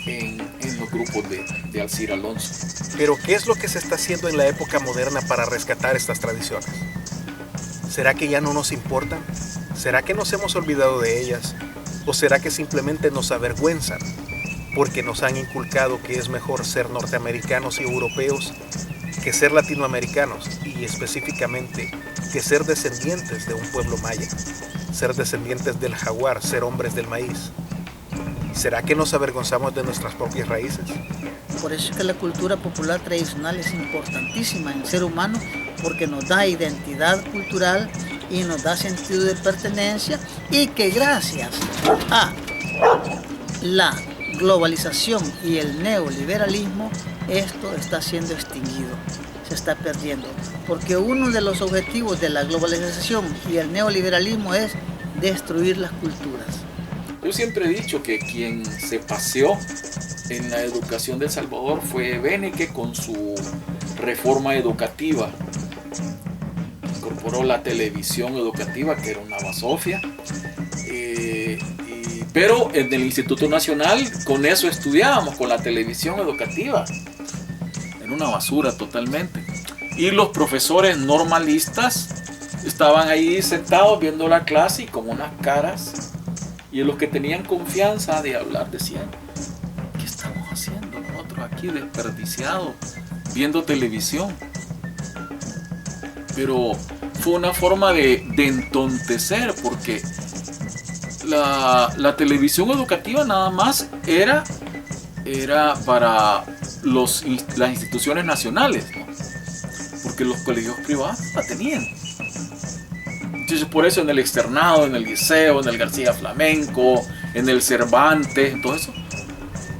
en los grupos de Alcira Alonso. Pero ¿qué es lo que se está haciendo en la época moderna para rescatar estas tradiciones? ¿Será que ya no nos importan? ¿Será que nos hemos olvidado de ellas? ¿O será que simplemente nos avergüenzan porque nos han inculcado que es mejor ser norteamericanos y europeos que ser latinoamericanos y específicamente que ser descendientes de un pueblo maya, ser descendientes del jaguar, ser hombres del maíz? ¿Será que nos avergonzamos de nuestras propias raíces? Por eso es que la cultura popular tradicional es importantísima en el ser humano, porque nos da identidad cultural y nos da sentido de pertenencia, y que gracias a la globalización y el neoliberalismo esto está siendo extinguido, se está perdiendo, porque uno de los objetivos de la globalización y el neoliberalismo es destruir las culturas. Yo siempre he dicho que quien se paseó en la educación de El Salvador fue Beneke con su reforma educativa. Incorporó la televisión educativa, que era una basofia, pero en el Instituto Nacional con eso estudiábamos, con la televisión educativa. Era una basura totalmente. Y los profesores normalistas estaban ahí sentados viendo la clase y con unas caras, y los que tenían confianza de hablar decían: ¿qué estamos haciendo nosotros aquí desperdiciados viendo televisión? Pero fue una forma de entontecer, porque la televisión educativa nada más era para las instituciones nacionales, ¿no? Porque los colegios privados la tenían. Entonces por eso en el Externado, en el Liceo, en el García Flamenco, en el Cervantes, todo eso,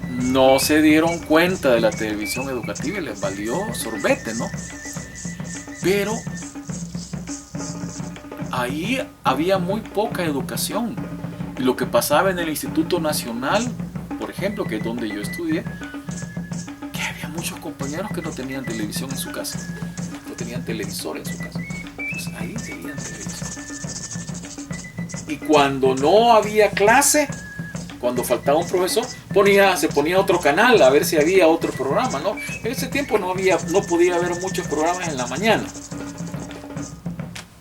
no se dieron cuenta de la televisión educativa y les valió sorbete, ¿no? Pero ahí había muy poca educación. Y lo que pasaba en el Instituto Nacional, por ejemplo, que es donde yo estudié, que había muchos compañeros que no tenían televisión en su casa, no tenían televisor en su casa. Pues ahí tenían televisión. Y cuando no había clase, cuando faltaba un profesor, se ponía otro canal a ver si había otro programa, ¿no? En ese tiempo no podía haber muchos programas en la mañana.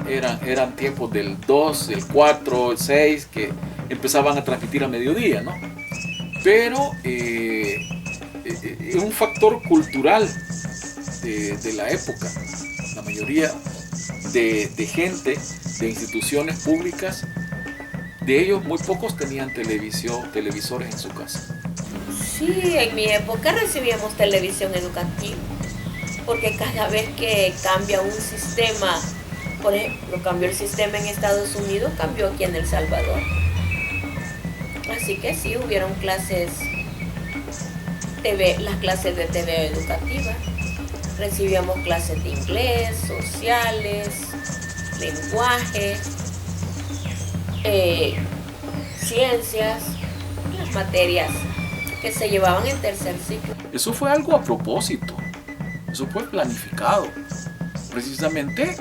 Eran tiempos del 2, el 4, el 6, que empezaban a transmitir a mediodía, ¿no? Pero un factor cultural de la época, la mayoría de gente, de instituciones públicas, de ellos muy pocos tenían televisores en su casa. Sí, en mi época recibíamos televisión educativa, porque cada vez que cambia un sistema, por ejemplo, cambió el sistema en Estados Unidos, cambió aquí en El Salvador. Así que sí, hubieron clases las clases de TV educativa. Recibíamos clases de inglés, sociales, lenguaje, ciencias, las materias que se llevaban en tercer ciclo. Eso fue algo a propósito, eso fue planificado, precisamente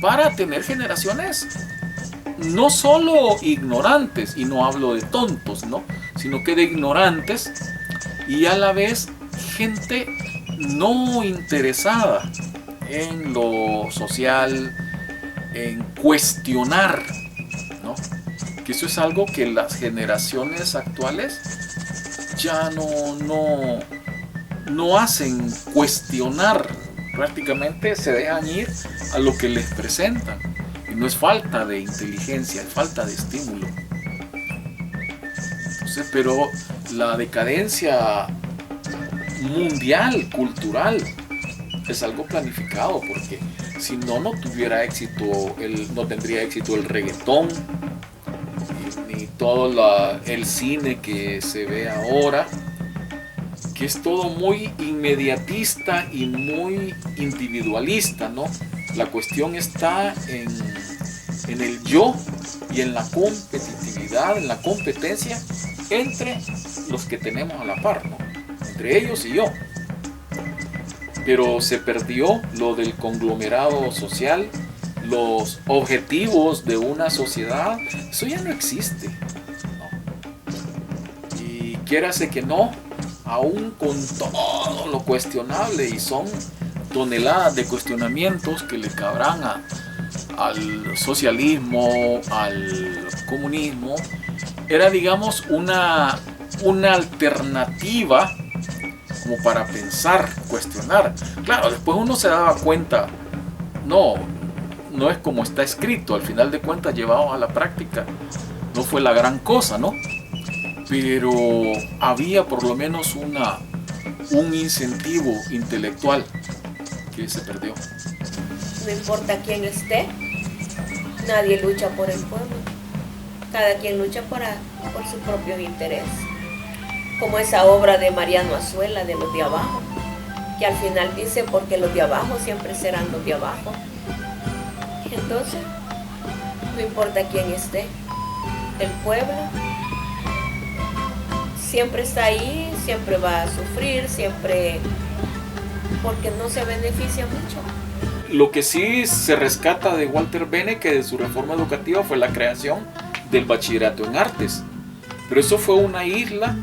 para tener generaciones no solo ignorantes, y no hablo de tontos, ¿no?, sino que de ignorantes, y a la vez gente no interesada en lo social, en cuestionar, ¿no? Que eso es algo que las generaciones actuales ya no hacen, cuestionar. Prácticamente se dejan ir a lo que les presentan. Y no es falta de inteligencia, es falta de estímulo. Entonces, pero la decadencia mundial, cultural, es algo planificado, porque si no tuviera éxito, no tendría éxito el reggaetón, ni todo el cine que se ve ahora, que es todo muy inmediatista y muy individualista, ¿no? La cuestión está en el yo y en la competitividad, en la competencia entre los que tenemos a la par, ¿no? Entre ellos y yo. Pero se perdió lo del conglomerado social, los objetivos de una sociedad, eso ya no existe, ¿no? Y quiérase que no, aún con todo lo cuestionable, y son toneladas de cuestionamientos que le cabrán al socialismo, al comunismo, era, digamos, una alternativa como para pensar, cuestionar. Claro, después uno se daba cuenta, no es como está escrito, al final de cuentas, llevado a la práctica, no fue la gran cosa, ¿no? Pero había por lo menos un incentivo intelectual que se perdió. No importa quién esté, nadie lucha por el pueblo. Cada quien lucha por su propio interés. Como esa obra de Mariano Azuela, de los de abajo, que al final dice, porque los de abajo siempre serán los de abajo. Entonces, no importa quién esté, el pueblo siempre está ahí, siempre va a sufrir, siempre, porque no se beneficia mucho. Lo que sí se rescata de Walter Benecke, de su reforma educativa, fue la creación del bachillerato en artes. Pero eso fue una isla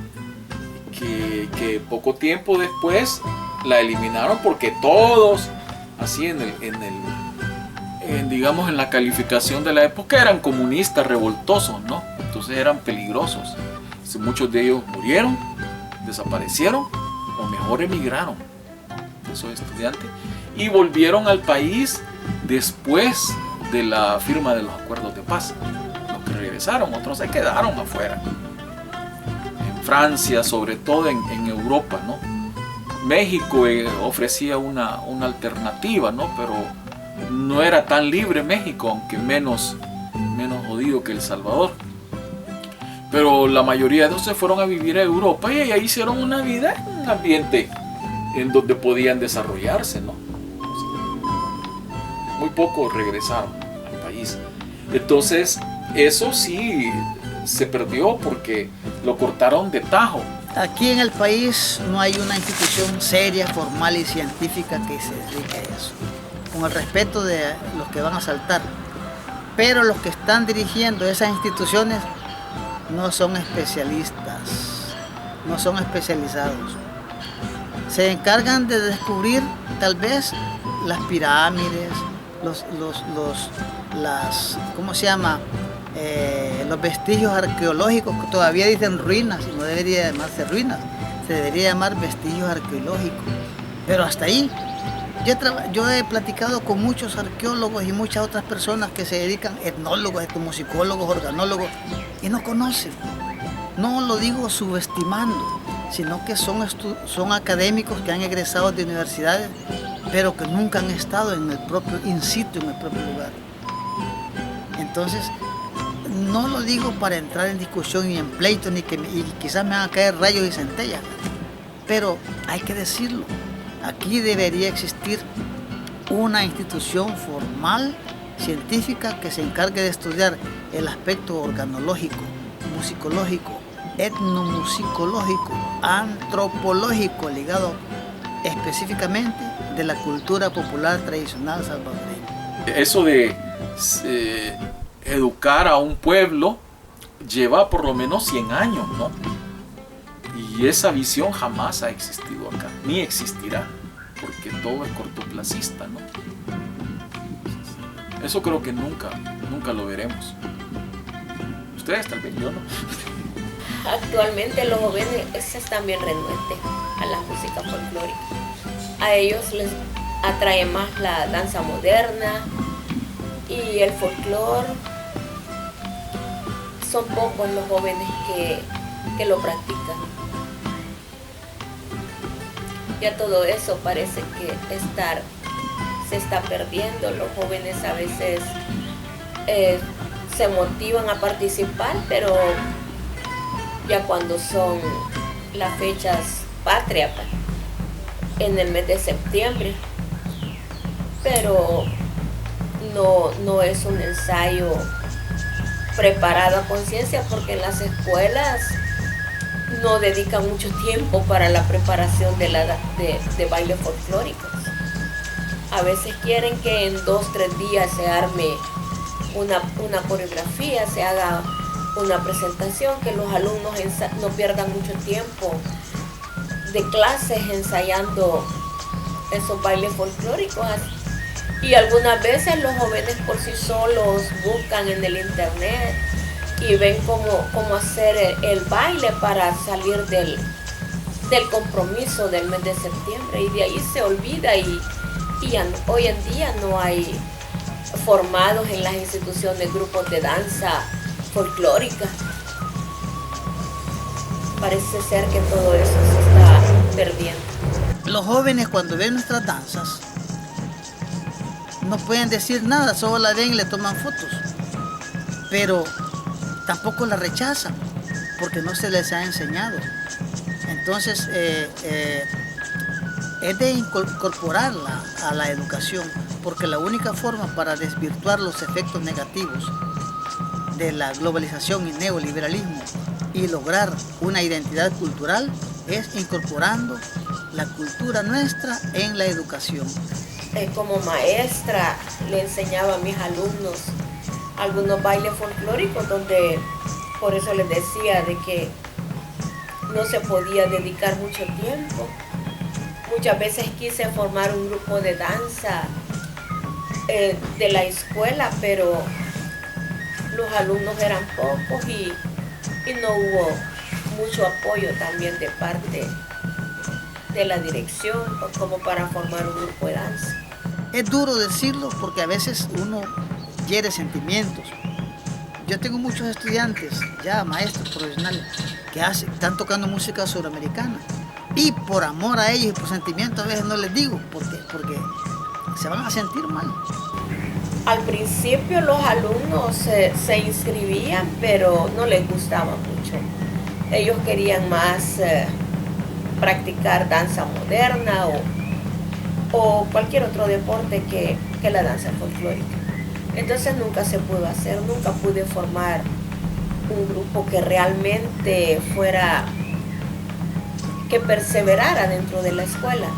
que poco tiempo después la eliminaron, porque todos, así digamos en la calificación de la época, eran comunistas revoltosos, ¿no? Entonces eran peligrosos. Entonces, muchos de ellos murieron, desaparecieron o mejor emigraron, esos estudiantes, y volvieron al país después de la firma de los acuerdos de paz. Los que regresaron, otros se quedaron afuera. En Francia, sobre todo en Europa, ¿no? México ofrecía una alternativa, ¿no? Pero no era tan libre México, aunque menos jodido que El Salvador. Pero la mayoría de ellos se fueron a vivir a Europa y ahí hicieron una vida en un ambiente en donde podían desarrollarse, ¿no? Muy pocos regresaron al país. Entonces, eso sí se perdió porque lo cortaron de tajo. Aquí en el país no hay una institución seria, formal y científica que se dedique a eso, con el respeto de los que van a saltar. Pero los que están dirigiendo esas instituciones no son especialistas, no son especializados. Se encargan de descubrir tal vez las pirámides, ¿cómo se llama? Los vestigios arqueológicos, que todavía dicen ruinas, y no debería llamarse ruinas, se debería llamar vestigios arqueológicos. Pero hasta ahí, yo he platicado con muchos arqueólogos y muchas otras personas que se dedican, etnólogos, etnomusicólogos, organólogos, y no conocen. No lo digo subestimando, sino que son académicos que han egresado de universidades, pero que nunca han estado en el propio in situ, en el propio lugar. Entonces, no lo digo para entrar en discusión y en pleito, y quizás me van a caer rayos y centellas, pero hay que decirlo. Aquí debería existir una institución formal, científica, que se encargue de estudiar el aspecto organológico, musicológico, etnomusicológico, antropológico, ligado específicamente de la cultura popular tradicional salvadoreña. Eso de educar a un pueblo lleva por lo menos 100 años, ¿no? Y esa visión jamás ha existido acá, ni existirá, porque todo es cortoplacista, ¿no? Eso creo que nunca lo veremos. Ustedes tal vez, yo no. Actualmente los jóvenes están bien renuentes a la música folclórica. A ellos les atrae más la danza moderna y el folclore. Son pocos los jóvenes que lo practican. Ya todo eso parece que se está perdiendo. Los jóvenes a veces se motivan a participar, pero ya cuando son las fechas patria, pues, en el mes de septiembre. Pero no es un ensayo preparado a conciencia, porque en las escuelas no dedican mucho tiempo para la preparación de bailes folclóricos. A veces quieren que en 2-3 días se arme una coreografía, se haga una presentación, que los alumnos no pierdan mucho tiempo de clases ensayando esos bailes folclóricos. Y algunas veces los jóvenes por sí solos buscan en el internet y ven cómo hacer el baile para salir del compromiso del mes de septiembre, y de ahí se olvida, y hoy en día no hay formados en las instituciones grupos de danza folclórica. Parece ser que todo eso se está perdiendo. Los jóvenes, cuando ven nuestras danzas, no pueden decir nada, solo la ven y le toman fotos, pero tampoco la rechazan porque no se les ha enseñado. Entonces es de incorporarla a la educación, porque la única forma para desvirtuar los efectos negativos de la globalización y neoliberalismo y lograr una identidad cultural es incorporando la cultura nuestra en la educación. Como maestra le enseñaba a mis alumnos algunos bailes folclóricos, donde por eso les decía de que no se podía dedicar mucho tiempo. Muchas veces quise formar un grupo de danza de la escuela, pero los alumnos eran pocos y no hubo mucho apoyo también de parte de la dirección como para formar un grupo de danza. Es duro decirlo porque a veces uno hiere sentimientos. Yo tengo muchos estudiantes, ya maestros profesionales, que están tocando música suramericana, y por amor a ellos y por sentimiento a veces no les digo, porque se van a sentir mal. Al principio los alumnos se inscribían, pero no les gustaba mucho. Ellos querían más practicar danza moderna o cualquier otro deporte que la danza folclórica. Entonces nunca se pudo hacer, nunca pude formar un grupo que realmente que perseverara dentro de la escuela.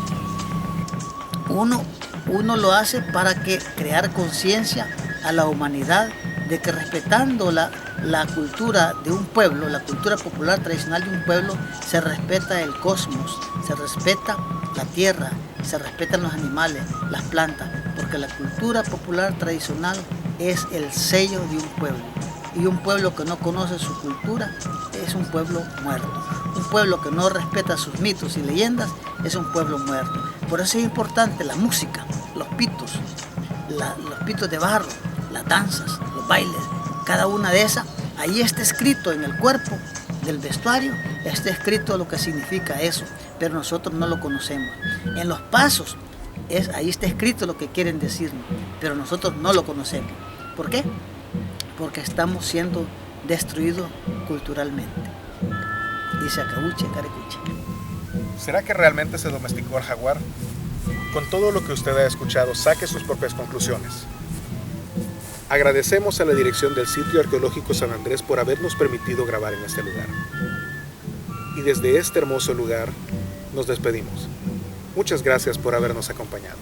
Uno lo hace para crear conciencia a la humanidad de que respetando la cultura de un pueblo, la cultura popular tradicional de un pueblo, se respeta el cosmos, se respeta la tierra, se respetan los animales, las plantas, porque la cultura popular tradicional es el sello de un pueblo. Y un pueblo que no conoce su cultura es un pueblo muerto. Un pueblo que no respeta sus mitos y leyendas es un pueblo muerto. Por eso es importante la música, los pitos de barro, las danzas, los bailes, cada una de esas. Ahí está escrito en el cuerpo del vestuario, está escrito lo que significa eso, pero nosotros no lo conocemos. En los pasos, ahí está escrito lo que quieren decirnos, pero nosotros no lo conocemos. ¿Por qué? Porque estamos siendo destruidos culturalmente. Dice Acabuche, Carecuche. ¿Será que realmente se domesticó el jaguar? Con todo lo que usted ha escuchado, saque sus propias conclusiones. Agradecemos a la dirección del Sitio Arqueológico San Andrés por habernos permitido grabar en este lugar. Y desde este hermoso lugar nos despedimos. Muchas gracias por habernos acompañado.